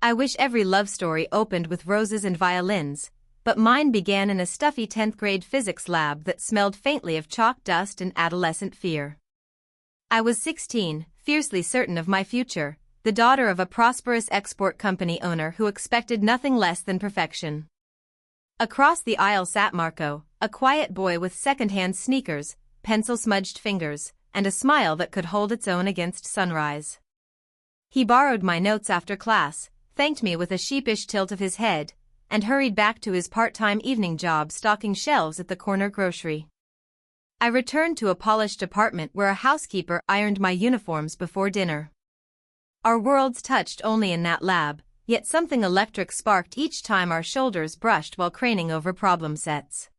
I wish every love story opened with roses and violins, but mine began in a stuffy 10th grade physics lab that smelled faintly of chalk dust and adolescent fear. I was 16, fiercely certain of my future, the daughter of a prosperous export company owner who expected nothing less than perfection. Across the aisle sat Marco, a quiet boy with second-hand sneakers, pencil-smudged fingers, and a smile that could hold its own against sunrise. He borrowed my notes after class, thanked me with a sheepish tilt of his head, and hurried back to his part-time evening job stocking shelves at the corner grocery. I returned to a polished apartment where a housekeeper ironed my uniforms before dinner. Our worlds touched only in that lab, yet something electric sparked each time our shoulders brushed while craning over problem sets.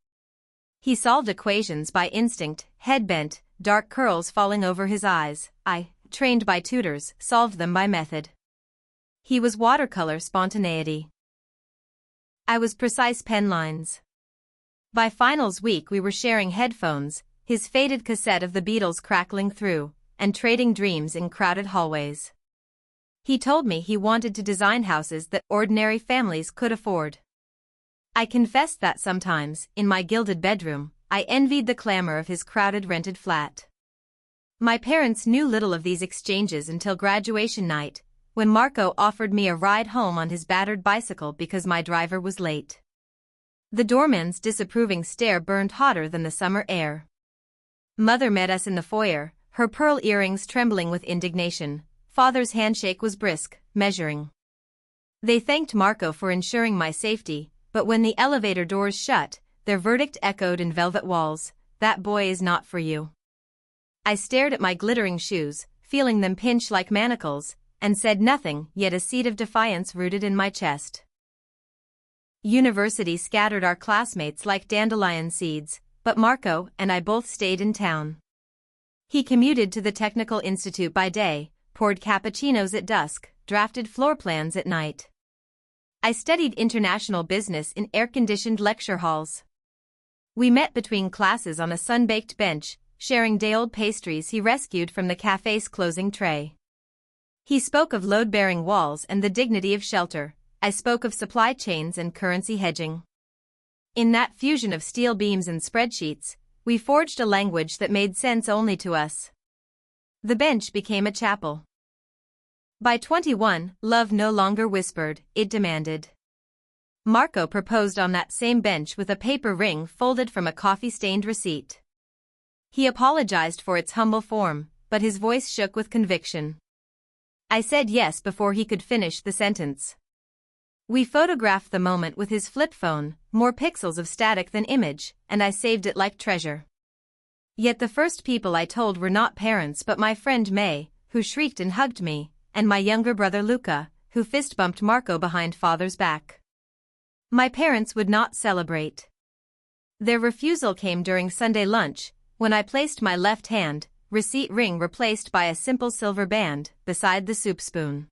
He solved equations by instinct, head bent, dark curls falling over his eyes. I, trained by tutors, solved them by method. He was watercolor spontaneity. I was precise pen lines. By finals week we were sharing headphones, his faded cassette of the Beatles crackling through, and trading dreams in crowded hallways. He told me he wanted to design houses that ordinary families could afford. I confessed that sometimes, in my gilded bedroom, I envied the clamor of his crowded rented flat. My parents knew little of these exchanges until graduation night, when Marco offered me a ride home on his battered bicycle because my driver was late. The doorman's disapproving stare burned hotter than the summer air. Mother met us in the foyer, her pearl earrings trembling with indignation. Father's handshake was brisk, measuring. They thanked Marco for ensuring my safety, but when the elevator doors shut, their verdict echoed in velvet walls, "That boy is not for you." I stared at my glittering shoes, feeling them pinch like manacles, and said nothing, yet a seed of defiance rooted in my chest. University scattered our classmates like dandelion seeds, but Marco and I both stayed in town. He commuted to the Technical Institute by day, poured cappuccinos at dusk, drafted floor plans at night. I studied international business in air-conditioned lecture halls. We met between classes on a sun-baked bench, sharing day-old pastries he rescued from the cafe's closing tray. He spoke of load-bearing walls and the dignity of shelter. I spoke of supply chains and currency hedging. In that fusion of steel beams and spreadsheets, we forged a language that made sense only to us. The bench became a chapel. By 21, love no longer whispered, it demanded. Marco proposed on that same bench with a paper ring folded from a coffee-stained receipt. He apologized for its humble form, but his voice shook with conviction. I said yes before he could finish the sentence. We photographed the moment with his flip phone, more pixels of static than image, and I saved it like treasure. Yet the first people I told were not parents but my friend May, who shrieked and hugged me, and my younger brother Luca, who fist-bumped Marco behind father's back. My parents would not celebrate. Their refusal came during Sunday lunch, when I placed my left hand, receipt ring replaced by a simple silver band, beside the soup spoon.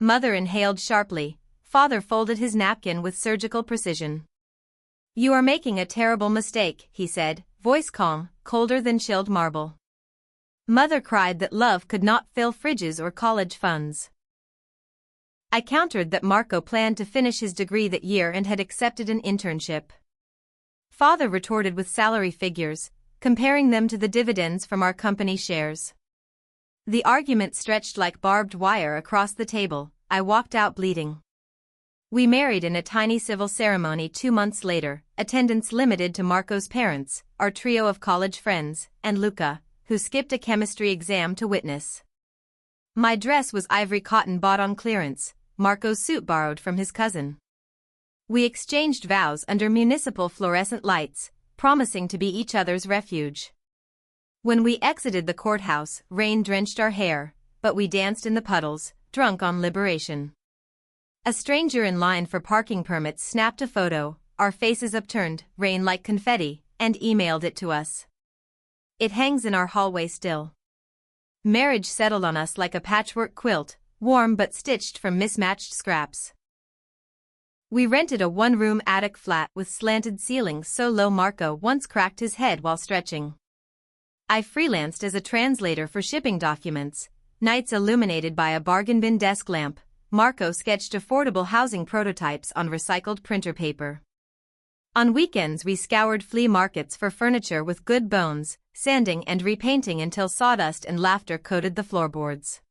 Mother inhaled sharply, father folded his napkin with surgical precision. "You are making a terrible mistake," he said, voice calm, colder than chilled marble. Mother cried that love could not fill fridges or college funds. I countered that Marco planned to finish his degree that year and had accepted an internship. Father retorted with salary figures, comparing them to the dividends from our company shares. The argument stretched like barbed wire across the table. I walked out bleeding. We married in a tiny civil ceremony 2 months later, attendance limited to Marco's parents, our trio of college friends, and Luca, who skipped a chemistry exam to witness. My dress was ivory cotton bought on clearance, Marco's suit borrowed from his cousin. We exchanged vows under municipal fluorescent lights, promising to be each other's refuge. When we exited the courthouse, rain drenched our hair, but we danced in the puddles, drunk on liberation. A stranger in line for parking permits snapped a photo, our faces upturned, rain like confetti, and emailed it to us. It hangs in our hallway still. Marriage settled on us like a patchwork quilt, warm but stitched from mismatched scraps. We rented a one-room attic flat with slanted ceilings so low Marco once cracked his head while stretching. I freelanced as a translator for shipping documents, nights illuminated by a bargain bin desk lamp, Marco sketched affordable housing prototypes on recycled printer paper. On weekends we scoured flea markets for furniture with good bones, sanding and repainting until sawdust and laughter coated the floorboards.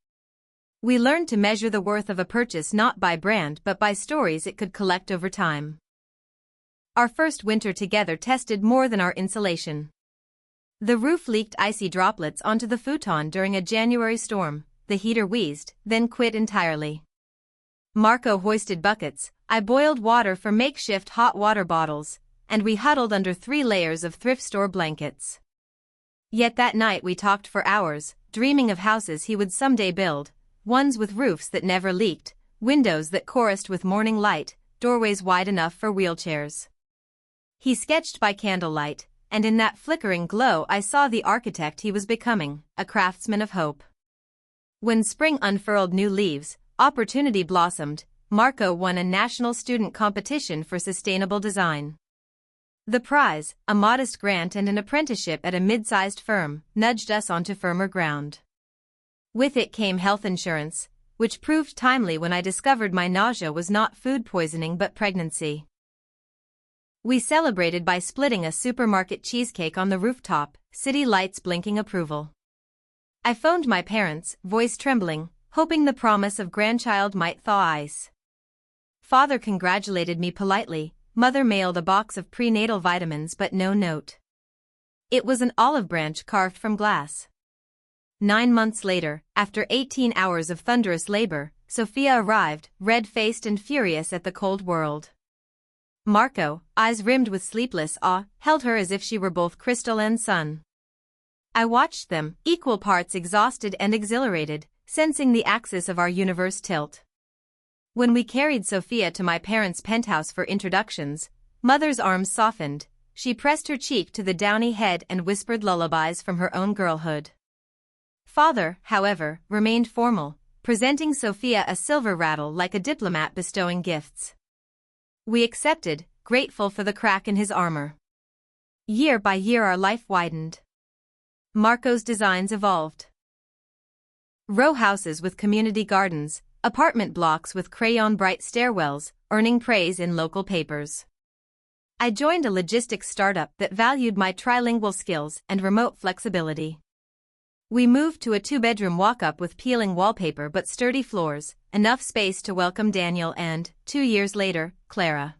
We learned to measure the worth of a purchase not by brand but by stories it could collect over time. Our first winter together tested more than our insulation. The roof leaked icy droplets onto the futon during a January storm, the heater wheezed, then quit entirely. Marco hoisted buckets, I boiled water for makeshift hot water bottles, and we huddled under 3 layers of thrift store blankets. Yet that night we talked for hours, dreaming of houses he would someday build, ones with roofs that never leaked, windows that chorused with morning light, doorways wide enough for wheelchairs. He sketched by candlelight, and in that flickering glow I saw the architect he was becoming, a craftsman of hope. When spring unfurled new leaves, opportunity blossomed. Marco won a national student competition for sustainable design. The prize, a modest grant and an apprenticeship at a mid-sized firm, nudged us onto firmer ground. With it came health insurance, which proved timely when I discovered my nausea was not food poisoning but pregnancy. We celebrated by splitting a supermarket cheesecake on the rooftop, city lights blinking approval. I phoned my parents, voice trembling, hoping the promise of grandchild might thaw ice. Father congratulated me politely, mother mailed a box of prenatal vitamins but no note. It was an olive branch carved from glass. 9 months later, after 18 hours of thunderous labor, Sophia arrived, red-faced and furious at the cold world. Marco, eyes rimmed with sleepless awe, held her as if she were both crystal and sun. I watched them, equal parts exhausted and exhilarated, sensing the axis of our universe tilt. When we carried Sophia to my parents' penthouse for introductions, mother's arms softened, she pressed her cheek to the downy head and whispered lullabies from her own girlhood. Father, however, remained formal, presenting Sophia a silver rattle like a diplomat bestowing gifts. We accepted, grateful for the crack in his armor. Year by year our life widened. Marco's designs evolved. Row houses with community gardens, apartment blocks with crayon-bright stairwells, earning praise in local papers. I joined a logistics startup that valued my trilingual skills and remote flexibility. We moved to a 2-bedroom walk-up with peeling wallpaper but sturdy floors, enough space to welcome Daniel and, 2 years later, Clara.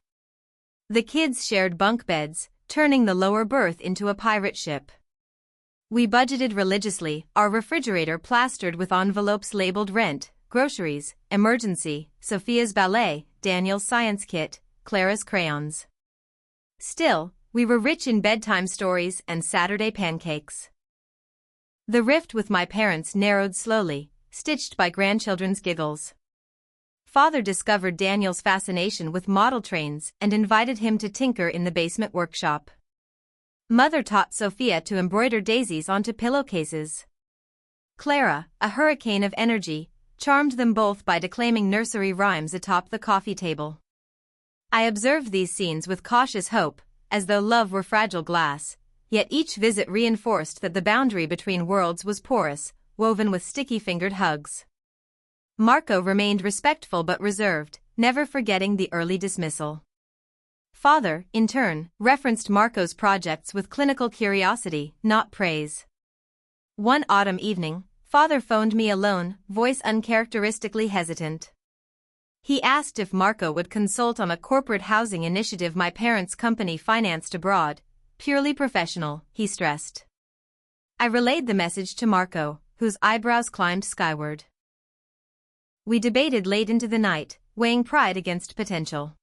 The kids shared bunk beds, turning the lower berth into a pirate ship. We budgeted religiously, our refrigerator plastered with envelopes labeled rent, groceries, emergency, Sophia's ballet, Daniel's science kit, Clara's crayons. Still, we were rich in bedtime stories and Saturday pancakes. The rift with my parents narrowed slowly, stitched by grandchildren's giggles. Father discovered Daniel's fascination with model trains and invited him to tinker in the basement workshop. Mother taught Sophia to embroider daisies onto pillowcases. Clara, a hurricane of energy, charmed them both by declaiming nursery rhymes atop the coffee table. I observed these scenes with cautious hope, as though love were fragile glass, yet each visit reinforced that the boundary between worlds was porous, woven with sticky-fingered hugs. Marco remained respectful but reserved, never forgetting the early dismissal. Father, in turn, referenced Marco's projects with clinical curiosity, not praise. One autumn evening, Father phoned me alone, voice uncharacteristically hesitant. He asked if Marco would consult on a corporate housing initiative my parents' company financed abroad, purely professional, he stressed. I relayed the message to Marco, whose eyebrows climbed skyward. We debated late into the night, weighing pride against potential.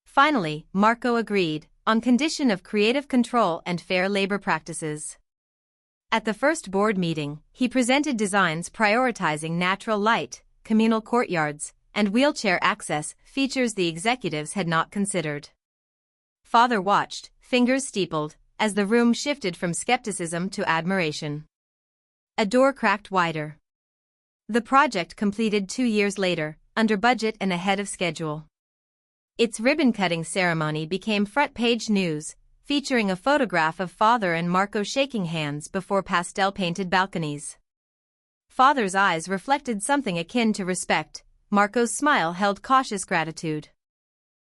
Finally, Marco agreed, on condition of creative control and fair labor practices. At the first board meeting, he presented designs prioritizing natural light, communal courtyards, and wheelchair access, features the executives had not considered. Father watched, fingers steepled, as the room shifted from skepticism to admiration. A door cracked wider. The project completed 2 years later, under budget and ahead of schedule. Its ribbon-cutting ceremony became front-page news, featuring a photograph of Father and Marco shaking hands before pastel-painted balconies. Father's eyes reflected something akin to respect, Marco's smile held cautious gratitude.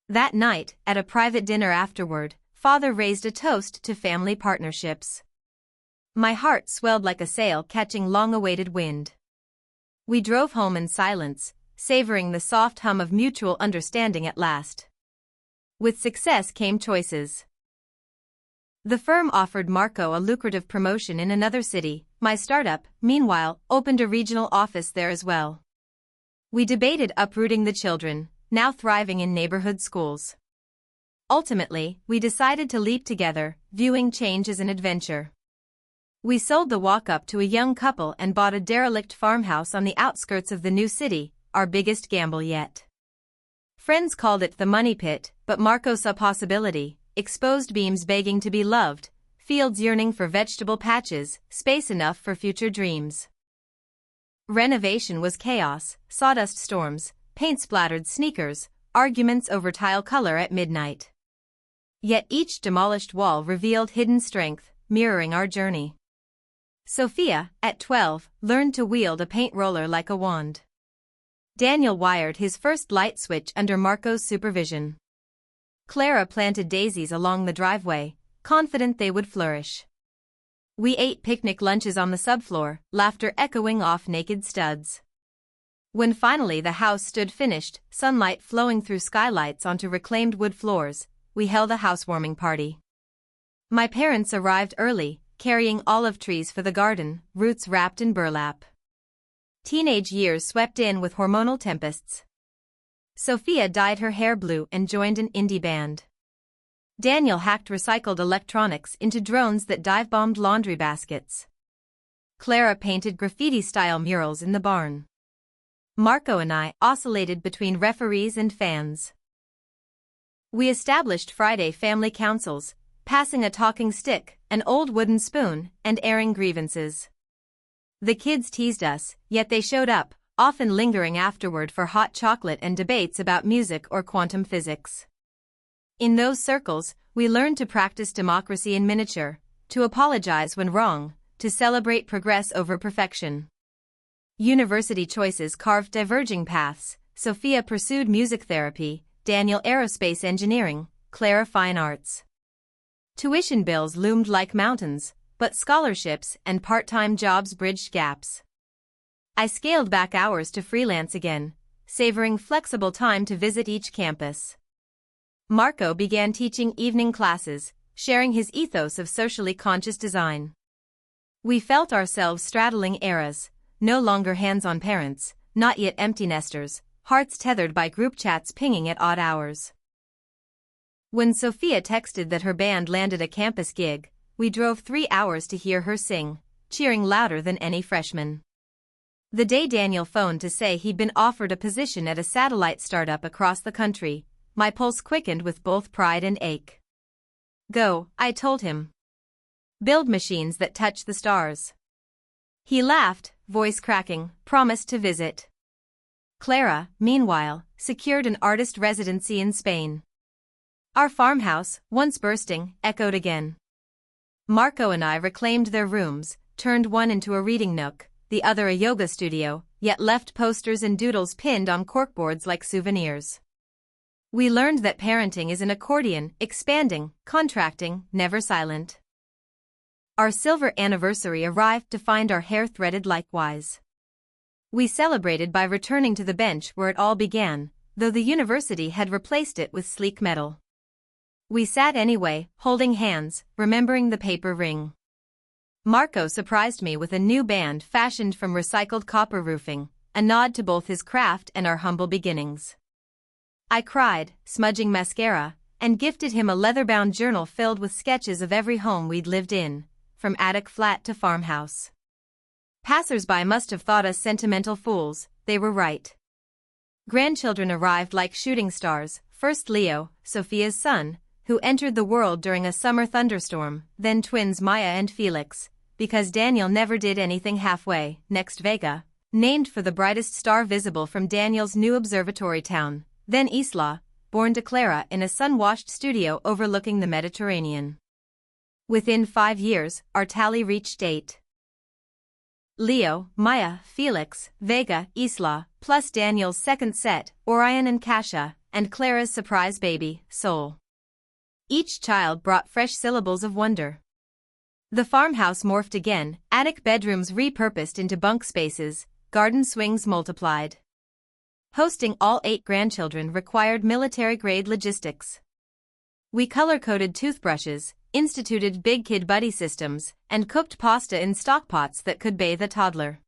That night, at a private dinner afterward, Father raised a toast to family partnerships. My heart swelled like a sail catching long-awaited wind. We drove home in silence, savoring the soft hum of mutual understanding at last. With success came choices. The firm offered Marco a lucrative promotion in another city. My startup, meanwhile, opened a regional office there as well. We debated uprooting the children, now thriving in neighborhood schools. Ultimately, we decided to leap together, viewing change as an adventure. We sold the walk-up to a young couple and bought a derelict farmhouse on the outskirts of the new city, our biggest gamble yet. Friends called it the money pit, but Marco saw possibility. Exposed beams begging to be loved, fields yearning for vegetable patches, space enough for future dreams. Renovation was chaos, sawdust storms, paint-splattered sneakers, arguments over tile color at midnight. Yet each demolished wall revealed hidden strength, mirroring our journey. Sophia, at 12, learned to wield a paint roller like a wand. Daniel wired his first light switch under Marco's supervision. Clara planted daisies along the driveway, confident they would flourish. We ate picnic lunches on the subfloor, laughter echoing off naked studs. When finally the house stood finished, sunlight flowing through skylights onto reclaimed wood floors, we held a housewarming party. My parents arrived early, carrying olive trees for the garden, roots wrapped in burlap. Teenage years swept in with hormonal tempests. Sophia dyed her hair blue and joined an indie band. Daniel hacked recycled electronics into drones that dive-bombed laundry baskets. Clara painted graffiti-style murals in the barn. Marco and I oscillated between referees and fans. We established Friday family councils, passing a talking stick, an old wooden spoon, and airing grievances. The kids teased us, yet they showed up, often lingering afterward for hot chocolate and debates about music or quantum physics. In those circles, we learned to practice democracy in miniature, to apologize when wrong, to celebrate progress over perfection. University choices carved diverging paths. Sophia pursued music therapy, Daniel aerospace engineering, Clara fine arts. Tuition bills loomed like mountains, but scholarships and part-time jobs bridged gaps. I scaled back hours to freelance again, savoring flexible time to visit each campus. Marco began teaching evening classes, sharing his ethos of socially conscious design. We felt ourselves straddling eras, no longer hands-on parents, not yet empty nesters, hearts tethered by group chats pinging at odd hours. When Sophia texted that her band landed a campus gig, we drove 3 hours to hear her sing, cheering louder than any freshman. The day Daniel phoned to say he'd been offered a position at a satellite startup across the country, my pulse quickened with both pride and ache. Go, I told him. Build machines that touch the stars. He laughed, voice cracking, promised to visit. Clara, meanwhile, secured an artist residency in Spain. Our farmhouse, once bursting, echoed again. Marco and I reclaimed their rooms, turned one into a reading nook, the other a yoga studio, yet left posters and doodles pinned on corkboards like souvenirs. We learned that parenting is an accordion, expanding, contracting, never silent. Our silver anniversary arrived to find our hair threaded likewise. We celebrated by returning to the bench where it all began, though the university had replaced it with sleek metal. We sat anyway, holding hands, remembering the paper ring. Marco surprised me with a new band fashioned from recycled copper roofing, a nod to both his craft and our humble beginnings. I cried, smudging mascara, and gifted him a leather-bound journal filled with sketches of every home we'd lived in, from attic flat to farmhouse. Passers-by must have thought us sentimental fools, they were right. Grandchildren arrived like shooting stars, first Leo, Sophia's son, who entered the world during a summer thunderstorm, then twins Maya and Felix, because Daniel never did anything halfway, next Vega, named for the brightest star visible from Daniel's new observatory town, then Isla, born to Clara in a sun-washed studio overlooking the Mediterranean. Within 5 years, our tally reached 8. Leo, Maya, Felix, Vega, Isla, plus Daniel's second set, Orion and Kasha, and Clara's surprise baby, Sol. Each child brought fresh syllables of wonder. The farmhouse morphed again, attic bedrooms repurposed into bunk spaces, garden swings multiplied. Hosting all 8 grandchildren required military-grade logistics. We color-coded toothbrushes, instituted big kid buddy systems, and cooked pasta in stockpots that could bathe a toddler.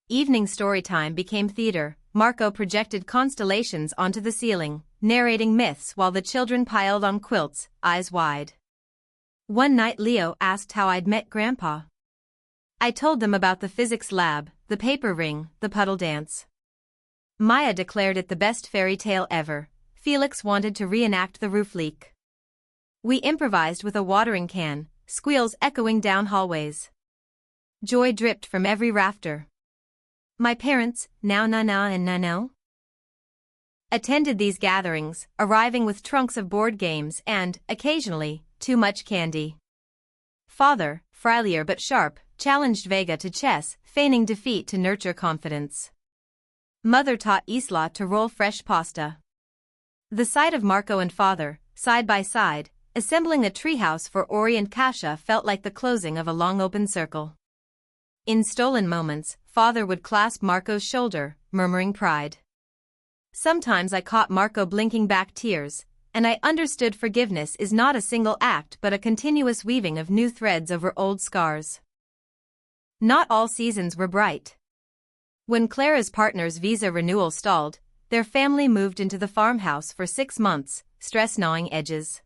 Evening story time became theater. Marco projected constellations onto the ceiling, narrating myths while the children piled on quilts, eyes wide. One night Leo asked how I'd met Grandpa. I told them about the physics lab, the paper ring, the puddle dance. Maya declared it the best fairy tale ever. Felix wanted to reenact the roof leak. We improvised with a watering can, squeals echoing down hallways. Joy dripped from every rafter. My parents, now Nana and Nano, attended these gatherings, arriving with trunks of board games and, occasionally, too much candy. Father, friendlier but sharp, challenged Vega to chess, feigning defeat to nurture confidence. Mother taught Isla to roll fresh pasta. The sight of Marco and father, side by side, assembling a treehouse for Ori and Kasha felt like the closing of a long open circle. In stolen moments, father would clasp Marco's shoulder, murmuring pride. Sometimes I caught Marco blinking back tears, and I understood forgiveness is not a single act but a continuous weaving of new threads over old scars. Not all seasons were bright. When Clara's partner's visa renewal stalled, their family moved into the farmhouse for 6 months, stress-gnawing edges.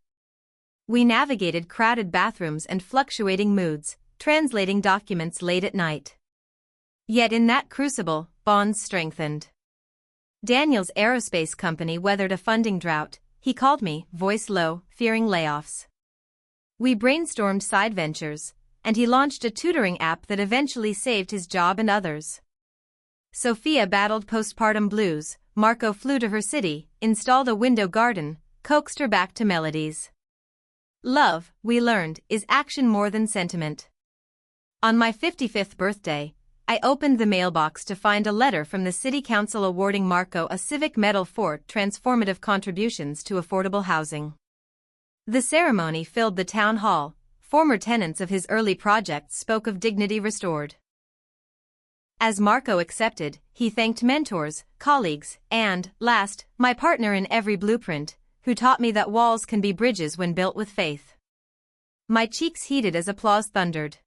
We navigated crowded bathrooms and fluctuating moods, translating documents late at night. Yet in that crucible, bonds strengthened. Daniel's aerospace company weathered a funding drought. He called me, voice low, fearing layoffs. We brainstormed side ventures, and he launched a tutoring app that eventually saved his job and others. Sophia battled postpartum blues. Marco flew to her city, installed a window garden, coaxed her back to melodies. Love, we learned, is action more than sentiment. On my 55th birthday, I opened the mailbox to find a letter from the City Council awarding Marco a civic medal for transformative contributions to affordable housing. The ceremony filled the town hall. Former tenants of his early projects spoke of dignity restored. As Marco accepted, he thanked mentors, colleagues, and, last, my partner in every blueprint, who taught me that walls can be bridges when built with faith. My cheeks heated as applause thundered.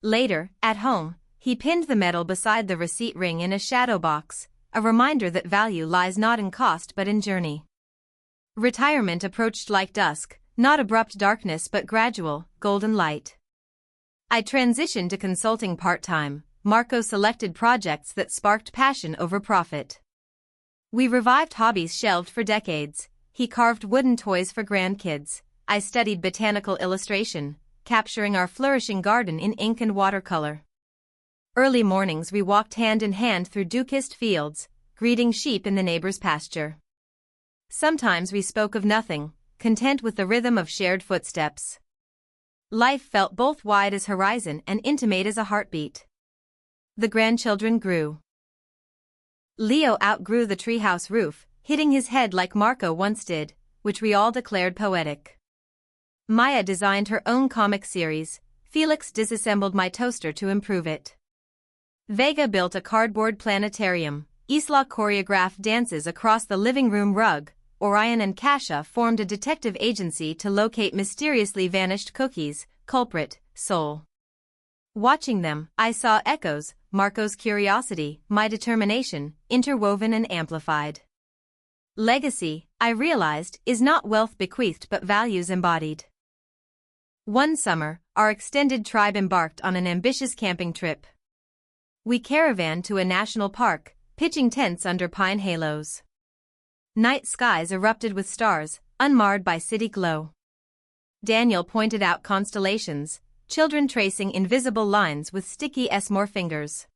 Later, at home, he pinned the medal beside the receipt ring in a shadow box, a reminder that value lies not in cost but in journey. Retirement approached like dusk, not abrupt darkness but gradual, golden light. I transitioned to consulting part-time. Marco selected projects that sparked passion over profit. We revived hobbies shelved for decades. He carved wooden toys for grandkids. I studied botanical illustration, capturing our flourishing garden in ink and watercolor. Early mornings we walked hand in hand through dew-kissed fields, greeting sheep in the neighbor's pasture. Sometimes we spoke of nothing, content with the rhythm of shared footsteps. Life felt both wide as horizon and intimate as a heartbeat. The grandchildren grew. Leo outgrew the treehouse roof, hitting his head like Marco once did, which we all declared poetic. Maya designed her own comic series. Felix disassembled my toaster to improve it. Vega built a cardboard planetarium. Isla choreographed dances across the living room rug. Orion and Kasha formed a detective agency to locate mysteriously vanished cookies, culprit, Sol. Watching them, I saw echoes, Marco's curiosity, my determination, interwoven and amplified. Legacy, I realized, is not wealth bequeathed but values embodied. One summer, our extended tribe embarked on an ambitious camping trip. We caravanned to a national park, pitching tents under pine halos. Night skies erupted with stars, unmarred by city glow. Daniel pointed out constellations, children tracing invisible lines with sticky S-more fingers.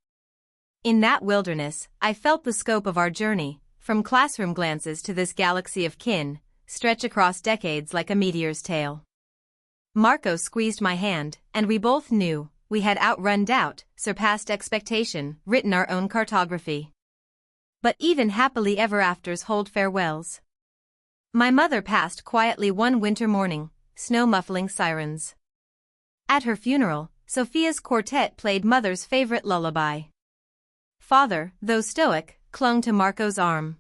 In that wilderness, I felt the scope of our journey, from classroom glances to this galaxy of kin, stretch across decades like a meteor's tail. Marco squeezed my hand, and we both knew, we had outrun doubt, surpassed expectation, written our own cartography. But even happily ever afters hold farewells. My mother passed quietly one winter morning, snow muffling sirens. At her funeral, Sophia's quartet played Mother's favorite lullaby. Father, though stoic, clung to Marco's arm.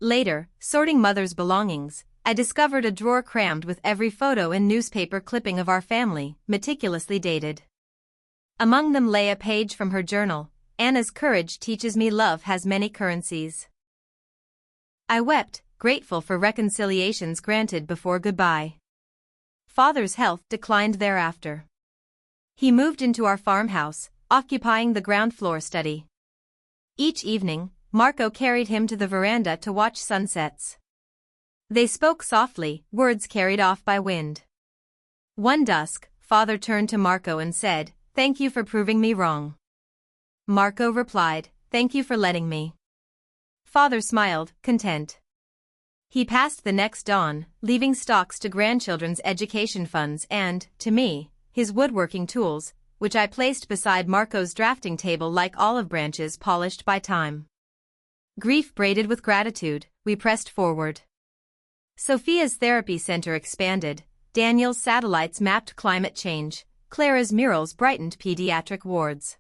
Later, sorting Mother's belongings, I discovered a drawer crammed with every photo and newspaper clipping of our family, meticulously dated. Among them lay a page from her journal, "Anna's courage teaches me love has many currencies." I wept, grateful for reconciliations granted before goodbye. Father's health declined thereafter. He moved into our farmhouse, occupying the ground floor study. Each evening, Marco carried him to the veranda to watch sunsets. They spoke softly, words carried off by wind. One dusk, Father turned to Marco and said, "Thank you for proving me wrong." Marco replied, "Thank you for letting me." Father smiled, content. He passed the next dawn, leaving stocks to grandchildren's education funds and, to me, his woodworking tools, which I placed beside Marco's drafting table like olive branches polished by time. Grief braided with gratitude, we pressed forward. Sophia's therapy center expanded, Daniel's satellites mapped climate change, Clara's murals brightened pediatric wards.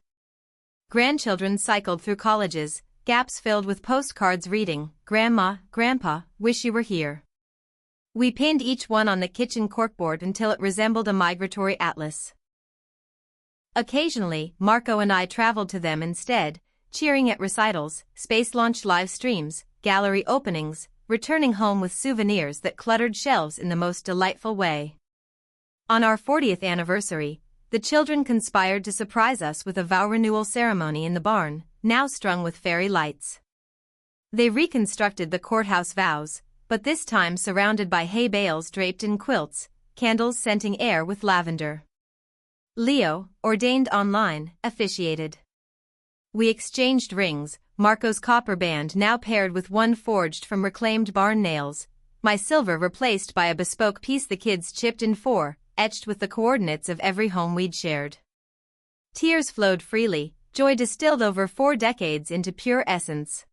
Grandchildren cycled through colleges, gaps filled with postcards reading, "Grandma, Grandpa, wish you were here." We pinned each one on the kitchen corkboard until it resembled a migratory atlas. Occasionally, Marco and I traveled to them instead, cheering at recitals, space launch live streams, gallery openings, returning home with souvenirs that cluttered shelves in the most delightful way. On our 40th anniversary, the children conspired to surprise us with a vow renewal ceremony in the barn, now strung with fairy lights. They reconstructed the courthouse vows, but this time surrounded by hay bales draped in quilts, candles scenting air with lavender. Leo, ordained online, officiated. We exchanged rings, Marco's copper band now paired with one forged from reclaimed barn nails, my silver replaced by a bespoke piece the kids chipped in for, etched with the coordinates of every home we'd shared. Tears flowed freely, joy distilled over 4 decades into pure essence.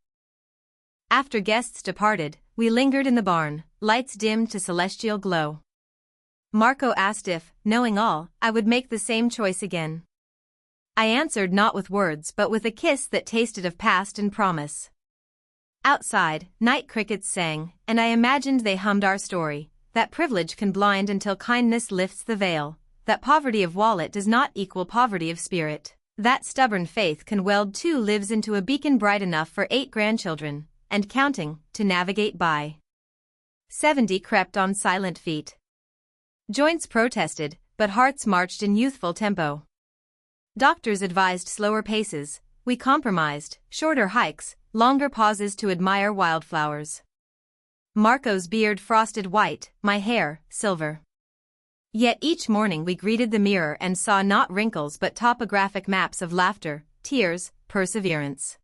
After guests departed, we lingered in the barn, lights dimmed to celestial glow. Marco asked if, knowing all, I would make the same choice again. I answered not with words but with a kiss that tasted of past and promise. Outside, night crickets sang, and I imagined they hummed our story, that privilege can blind until kindness lifts the veil, that poverty of wallet does not equal poverty of spirit, that stubborn faith can weld 2 lives into a beacon bright enough for 8 grandchildren, and counting, to navigate by. 70 crept on silent feet. Joints protested, but hearts marched in youthful tempo. Doctors advised slower paces, we compromised, shorter hikes, longer pauses to admire wildflowers. Marco's beard frosted white, my hair, silver. Yet each morning we greeted the mirror and saw not wrinkles but topographic maps of laughter, tears, perseverance.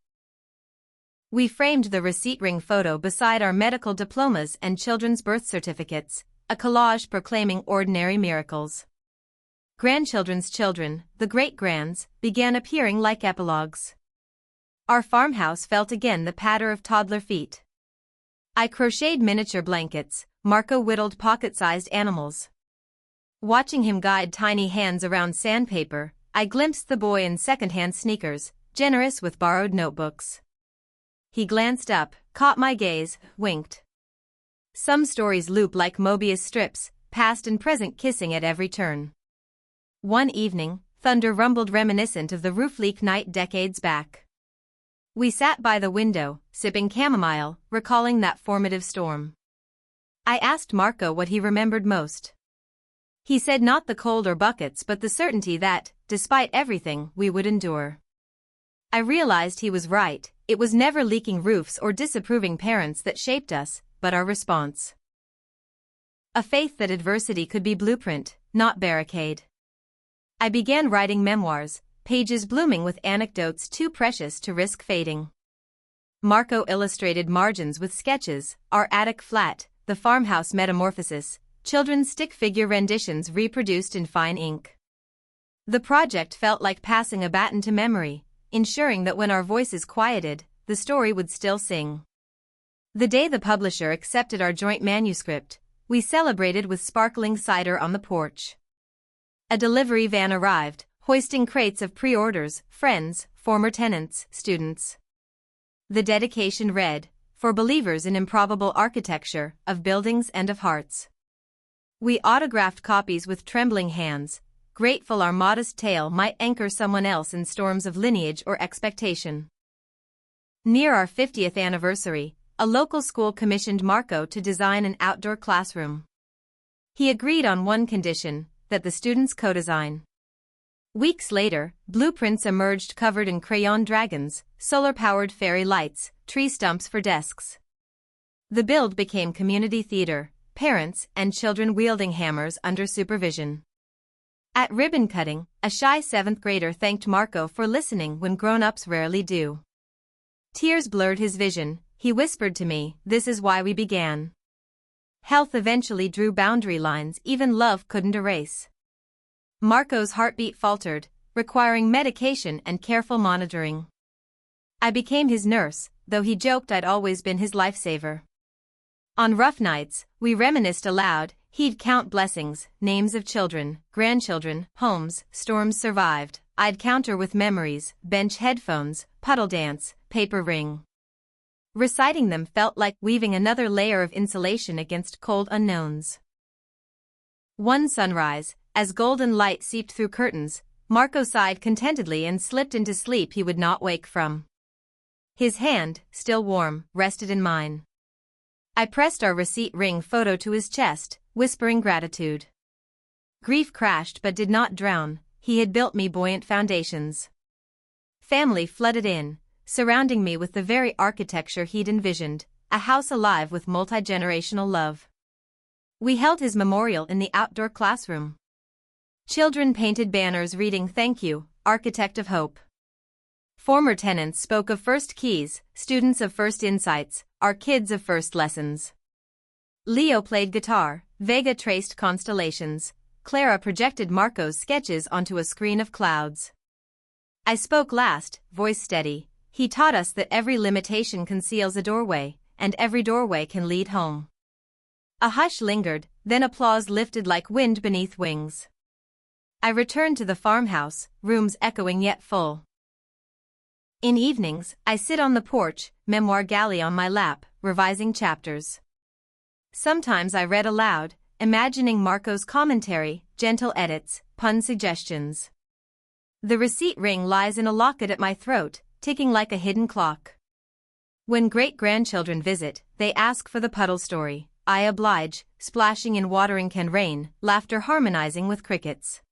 We framed the receipt ring photo beside our medical diplomas and children's birth certificates, a collage proclaiming ordinary miracles. Grandchildren's children, the great-grands, began appearing like epilogues. Our farmhouse felt again the patter of toddler feet. I crocheted miniature blankets, Marco whittled pocket-sized animals. Watching him guide tiny hands around sandpaper, I glimpsed the boy in second-hand sneakers, generous with borrowed notebooks. He glanced up, caught my gaze, winked. Some stories loop like Mobius strips, past and present kissing at every turn. One evening, thunder rumbled reminiscent of the roof leak night decades back. We sat by the window, sipping chamomile, recalling that formative storm. I asked Marco what he remembered most. He said not the cold or buckets but the certainty that, despite everything, we would endure. I realized he was right, it was never leaking roofs or disapproving parents that shaped us, but our response. A faith that adversity could be blueprint, not barricade. I began writing memoirs, pages blooming with anecdotes too precious to risk fading. Marco illustrated margins with sketches, our attic flat, the farmhouse metamorphosis, children's stick figure renditions reproduced in fine ink. The project felt like passing a baton to memory, ensuring that when our voices quieted, the story would still sing. The day the publisher accepted our joint manuscript, we celebrated with sparkling cider on the porch. A delivery van arrived, hoisting crates of pre-orders, friends, former tenants, students. The dedication read, "For believers in improbable architecture, of buildings and of hearts." We autographed copies with trembling hands, grateful our modest tale might anchor someone else in storms of lineage or expectation. Near our 50th anniversary, a local school commissioned Marco to design an outdoor classroom. He agreed on one condition, that the students co-design. Weeks later, blueprints emerged covered in crayon dragons, solar-powered fairy lights, tree stumps for desks. The build became community theater, parents and children wielding hammers under supervision. At ribbon cutting, a shy 7th grader thanked Marco for listening when grown-ups rarely do. Tears blurred his vision. He whispered to me, "This is why we began." Health eventually drew boundary lines even love couldn't erase. Marco's heartbeat faltered, requiring medication and careful monitoring. I became his nurse, though he joked I'd always been his lifesaver. On rough nights, we reminisced aloud. He'd count blessings, names of children, grandchildren, homes, storms survived. I'd counter with memories, bench headphones, puddle dance, paper ring. Reciting them felt like weaving another layer of insulation against cold unknowns. One sunrise, as golden light seeped through curtains, Marco sighed contentedly and slipped into sleep he would not wake from. His hand, still warm, rested in mine. I pressed our receipt ring photo to his chest, whispering gratitude. Grief crashed but did not drown. He had built me buoyant foundations. Family flooded in, surrounding me with the very architecture he'd envisioned, a house alive with multi-generational love. We held his memorial in the outdoor classroom. Children painted banners reading, "Thank you, Architect of Hope." Former tenants spoke of first keys, students of first insights, our kids of first lessons. Leo played guitar, Vega traced constellations, Clara projected Marco's sketches onto a screen of clouds. I spoke last, voice steady. He taught us that every limitation conceals a doorway, and every doorway can lead home. A hush lingered, then applause lifted like wind beneath wings. I returned to the farmhouse, rooms echoing yet full. In evenings, I sit on the porch, memoir galley on my lap, revising chapters. Sometimes I read aloud, imagining Marco's commentary, gentle edits, pun suggestions. The receipt ring lies in a locket at my throat, ticking like a hidden clock. When great-grandchildren visit, they ask for the puddle story. I oblige, splashing in watering can rain, laughter harmonizing with crickets.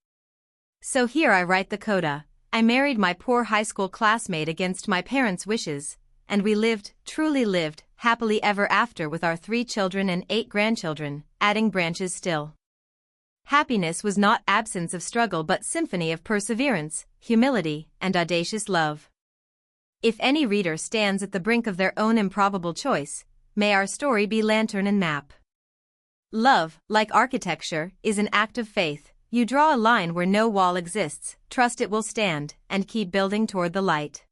So here I write the coda. I married my poor high school classmate against my parents' wishes, and we lived, truly lived, happily ever after with our 3 children and 8 grandchildren, adding branches still. Happiness was not absence of struggle but symphony of perseverance, humility, and audacious love. If any reader stands at the brink of their own improbable choice, may our story be lantern and map. Love, like architecture, is an act of faith. You draw a line where no wall exists, trust it will stand, and keep building toward the light.